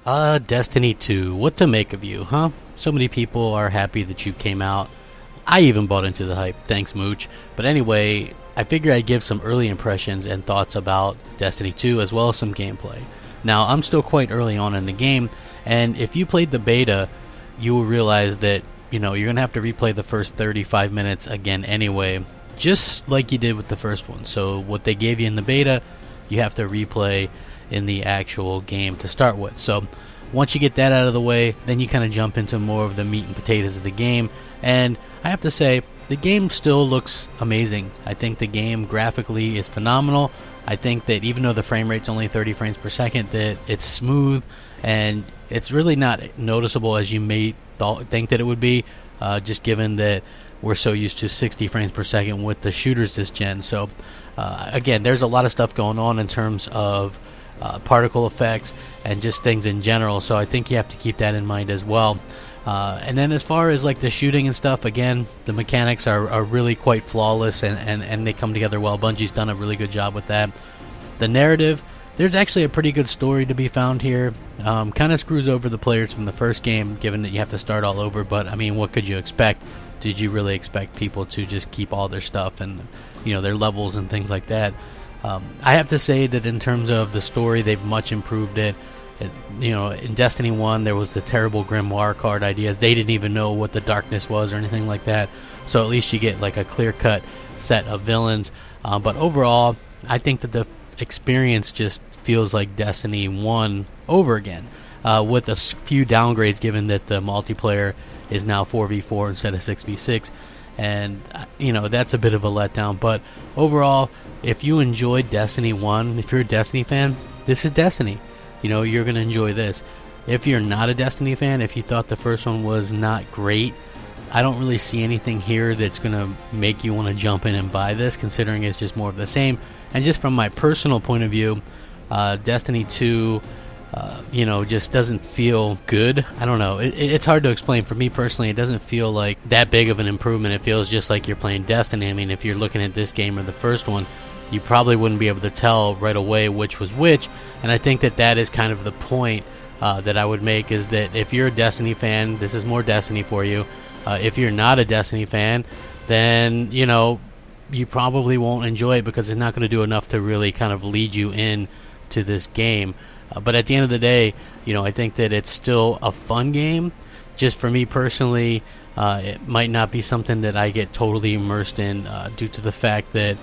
Destiny 2, what to make of you, huh? So many people are happy that you came out. I even bought into the hype, thanks Mooch. But anyway, I figure I'd give some early impressions and thoughts about Destiny 2 as well as some gameplay. Now, I'm still quite early on in the game, and if you played the beta, you will realize that, you're going to have to replay the first 35 minutes again anyway, just like you did with the first one. So what they gave you in the beta, you have to replay in the actual game to start with. So once you get that out of the way, then you kind of jump into more of the meat and potatoes of the game. And I have to say, the game still looks amazing. I think the game graphically is phenomenal. I think that even though the frame rate's only 30 frames per second, that it's smooth and it's really not noticeable as you may think that it would be, just given that we're so used to 60 frames per second with the shooters this gen. So again, there's a lot of stuff going on in terms of particle effects and just things in general, so I think you have to keep that in mind as well. And then as far as like the shooting and stuff, again, the mechanics are really quite flawless, and they come together well. Bungie's done a really good job with that. The narrative, there's actually a pretty good story to be found here. Kind of screws over the players from the first game, given that you have to start all over, but I mean, what could you expect? Did you really expect people to just keep all their stuff and their levels and things like that? I have to say that in terms of the story, they've much improved it. In Destiny 1, there was the terrible Grimoire card ideas. They didn't even know what the darkness was or anything like that. So at least you get like a clear-cut set of villains. But overall, I think that the experience just feels like Destiny 1 over again, with a few downgrades, given that the multiplayer is now 4v4 instead of 6v6. And, that's a bit of a letdown. But overall, if you enjoyed Destiny 1, if you're a Destiny fan, this is Destiny. You're going to enjoy this. If you're not a Destiny fan, if you thought the first one was not great, I don't really see anything here that's going to make you want to jump in and buy this, considering it's just more of the same. And just from my personal point of view, Destiny 2, just doesn't feel good. I don't know. It's hard to explain. For me personally, it doesn't feel like that big of an improvement. It feels just like you're playing Destiny. I mean, if you're looking at this game or the first one, you probably wouldn't be able to tell right away which was which. And I think that is kind of the point that I would make, is that if you're a Destiny fan, this is more Destiny for you. If you're not a Destiny fan, then, you probably won't enjoy it, because it's not going to do enough to really kind of lead you in to this game. But at the end of the day, I think that it's still a fun game. Just for me personally, it might not be something that I get totally immersed in, due to the fact that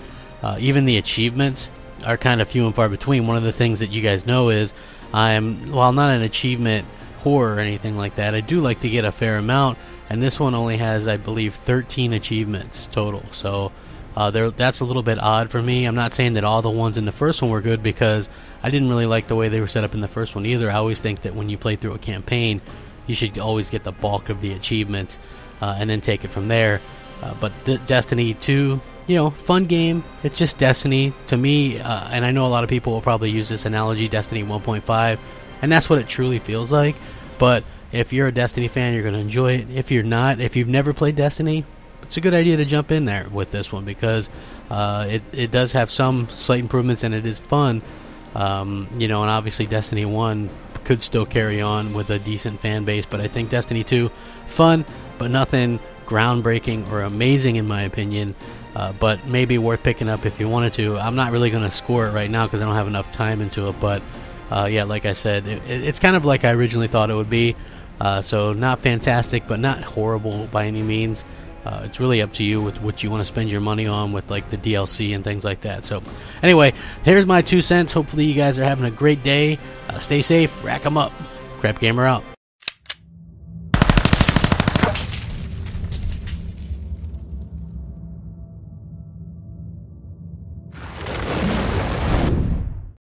even the achievements are kind of few and far between. One of the things that you guys know is while not an achievement whore or anything like that, I do like to get a fair amount, and this one only has, I believe, 13 achievements total. So that's a little bit odd for me. I'm not saying that all the ones in the first one were good, because I didn't really like the way they were set up in the first one either. I always think that when you play through a campaign, you should always get the bulk of the achievements and then take it from there. But Destiny 2, fun game. It's just Destiny to me, and I know a lot of people will probably use this analogy, Destiny 1.5, and that's what it truly feels like. But if you're a Destiny fan, you're going to enjoy it. If you're not, if you've never played Destiny, it's a good idea to jump in there with this one, because it does have some slight improvements, and it is fun. And obviously Destiny 1 could still carry on with a decent fan base, but I think Destiny 2, fun, but nothing groundbreaking or amazing in my opinion, but maybe worth picking up if you wanted to. I'm not really going to score it right now because I don't have enough time into it, but yeah, like I said, it's kind of like I originally thought it would be. So not fantastic, but not horrible by any means. It's really up to you with what you want to spend your money on with like the DLC and things like that. So anyway, here's my 2 cents. Hopefully you guys are having a great day. Stay safe, rack 'em up. Crapgamer out.